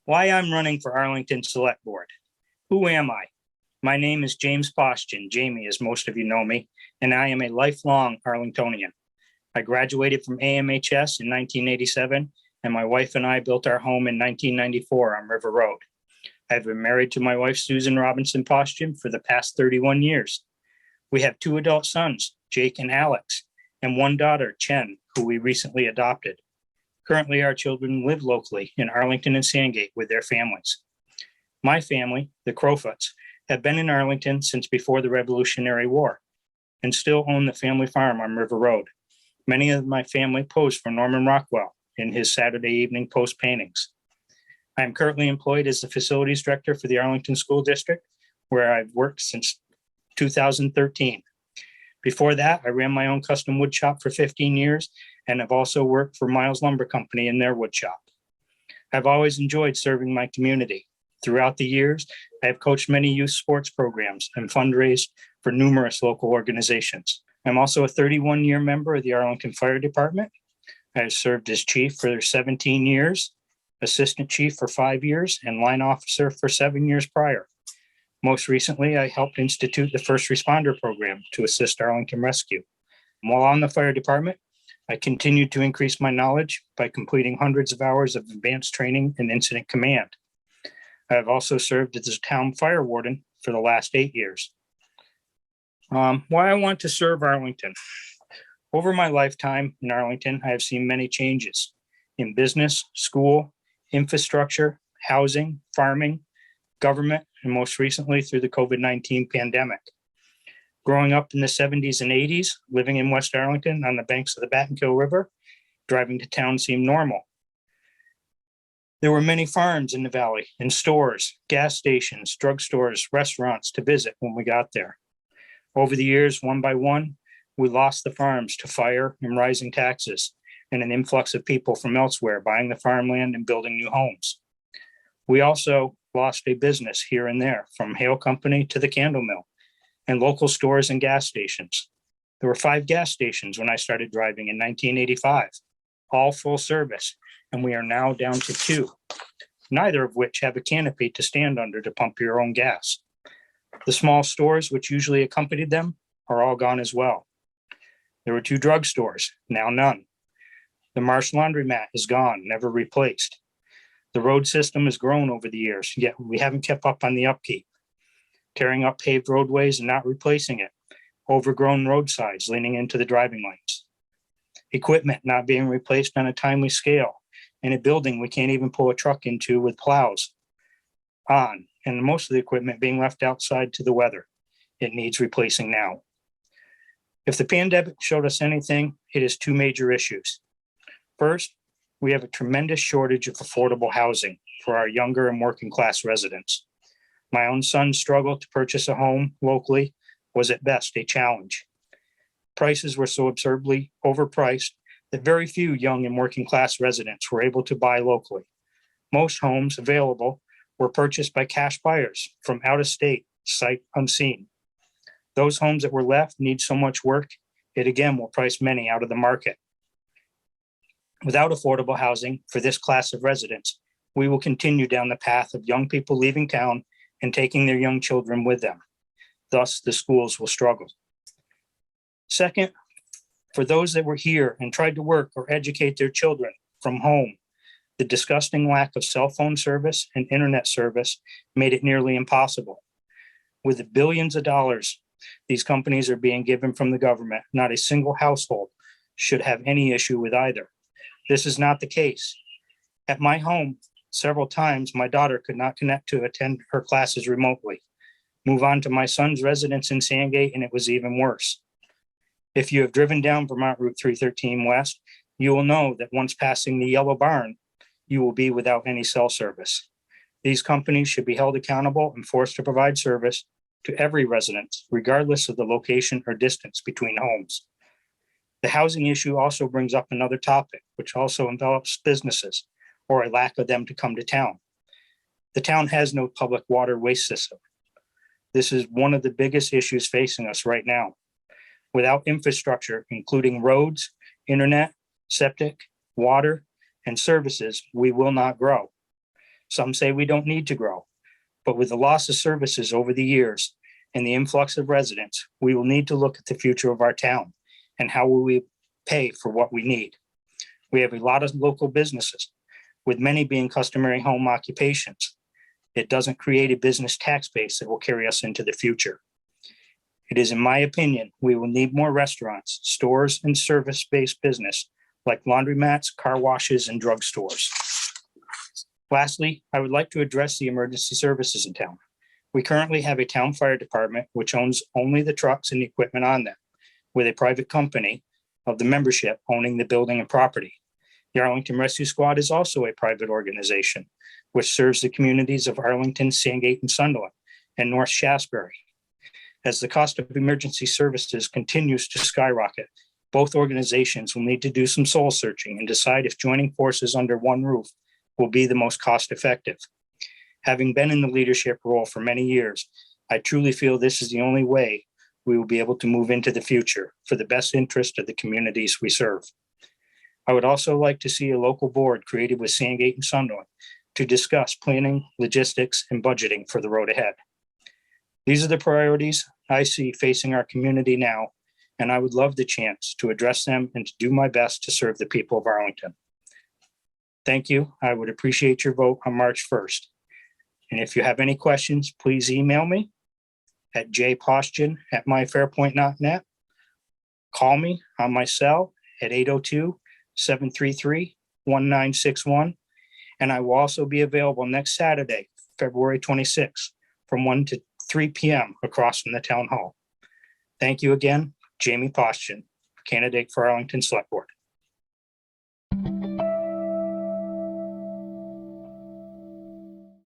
Why I'm running for Arlington Select Board. Who am I? My name is James Paustian, Jamie, as most of you know me, and I am a lifelong Arlingtonian. I graduated from AMHS in 1987, and my wife and I built our home in 1994 on River Road. I've been married to my wife, Susan Robinson Paustian, for the past 31 years. We have 2 adult sons, Jake and Alex, and 1 daughter, Chen, who we recently adopted. Currently, our children live locally in Arlington and Sandgate with their families. My family, the Crowfoots, have been in Arlington since before the Revolutionary War and still own the family farm on River Road. Many of my family posed for Norman Rockwell in his Saturday Evening Post paintings. I am currently employed as the facilities director for the Arlington School District, where I've worked since 2013. Before that, I ran my own custom wood shop for 15 years and have also worked for Miles Lumber Company in their wood shop. I've always enjoyed serving my community. Throughout the years, I have coached many youth sports programs and fundraised for numerous local organizations. I'm also a 31-year member of the Arlington Fire Department. I have served as chief for 17 years, assistant chief for 5 years, and line officer for 7 years prior. Most recently, I helped institute the first responder program to assist Arlington Rescue. While on the fire department, I continued to increase my knowledge by completing hundreds of hours of advanced training in incident command. I have also served as the town fire warden for the last 8 years. Why I want to serve Arlington. Over my lifetime in Arlington, I have seen many changes in business, school, infrastructure, housing, farming, government, and most recently through the COVID-19 pandemic. Growing up in the 70s and 80s, living in West Arlington on the banks of the Battenkill River, driving to town seemed normal. There were many farms in the valley and stores, gas stations, drugstores, restaurants to visit when we got there. Over the years, one by one, we lost the farms to fire and rising taxes and an influx of people from elsewhere buying the farmland and building new homes. We also lost a business here and there, from Hale Company to the Candle Mill, and local stores and gas stations. There were 5 gas stations when I started driving in 1985, all full service, and we are now down to 2, neither of which have a canopy to stand under to pump your own gas. The small stores which usually accompanied them are all gone as well. There were 2 drugstores, now none. The Marsh laundromat is gone, never replaced. The road system has grown over the years, yet we haven't kept up on the upkeep. Tearing up paved roadways and not replacing it. Overgrown roadsides leaning into the driving lanes. Equipment not being replaced on a timely scale. In a building we can't even pull a truck into with plows on, and most of the equipment being left outside to the weather. It needs replacing now. If the pandemic showed us anything, it is 2 major issues. First, we have a tremendous shortage of affordable housing for our younger and working class residents. My own son's struggle to purchase a home locally was at best a challenge. Prices were so absurdly overpriced that very few young and working class residents were able to buy locally. Most homes available were purchased by cash buyers from out of state, sight unseen. Those homes that were left need so much work, it again will price many out of the market. Without affordable housing for this class of residents, we will continue down the path of young people leaving town and taking their young children with them. Thus, the schools will struggle. Second, for those that were here and tried to work or educate their children from home, the disgusting lack of cell phone service and internet service made it nearly impossible. With the billions of dollars these companies are being given from the government, not a single household should have any issue with either. This is not the case. At my home, several times my daughter could not connect to attend her classes remotely. Move on to my son's residence in Sandgate, and it was even worse. If you have driven down Vermont Route 313 West, you will know that once passing the yellow barn, you will be without any cell service. These companies should be held accountable and forced to provide service to every resident, regardless of the location or distance between homes. The housing issue also brings up another topic, which also envelops businesses, or a lack of them to come to town. The town has no public water waste system. This is one of the biggest issues facing us right now. Without infrastructure, including roads, internet, septic, water, and services, we will not grow. Some say we don't need to grow, but with the loss of services over the years and the influx of residents, we will need to look at the future of our town and how will we pay for what we need. We have a lot of local businesses, with many being customary home occupations. It doesn't create a business tax base that will carry us into the future. It is, in my opinion, we will need more restaurants, stores, and service-based business like laundromats, car washes, and drugstores. Lastly, I would like to address the emergency services in town. We currently have a town fire department which owns only the trucks and the equipment on them, with a private company of the membership owning the building and property. The Arlington Rescue Squad is also a private organization which serves the communities of Arlington, Sandgate, and Sunderland, and North Shasbury. As the cost of emergency services continues to skyrocket, both organizations will need to do some soul searching and decide if joining forces under one roof will be the most cost-effective. Having been in the leadership role for many years, I truly feel this is the only way we will be able to move into the future for the best interest of the communities we serve. I would also like to see a local board created with Sandgate and Sunderland to discuss planning, logistics, and budgeting for the road ahead. These are the priorities I see facing our community now, and I would love the chance to address them and to do my best to serve the people of Arlington. Thank you. I would appreciate your vote on March 1st. And if you have any questions, please email me at jpaustian@myfairpoint.net. Call me on my cell at 802-733-1961. And I will also be available next Saturday, February 26th, from 1 to 3 p.m. across from the town hall. Thank you again, Jamie Paustian, candidate for Arlington Select Board.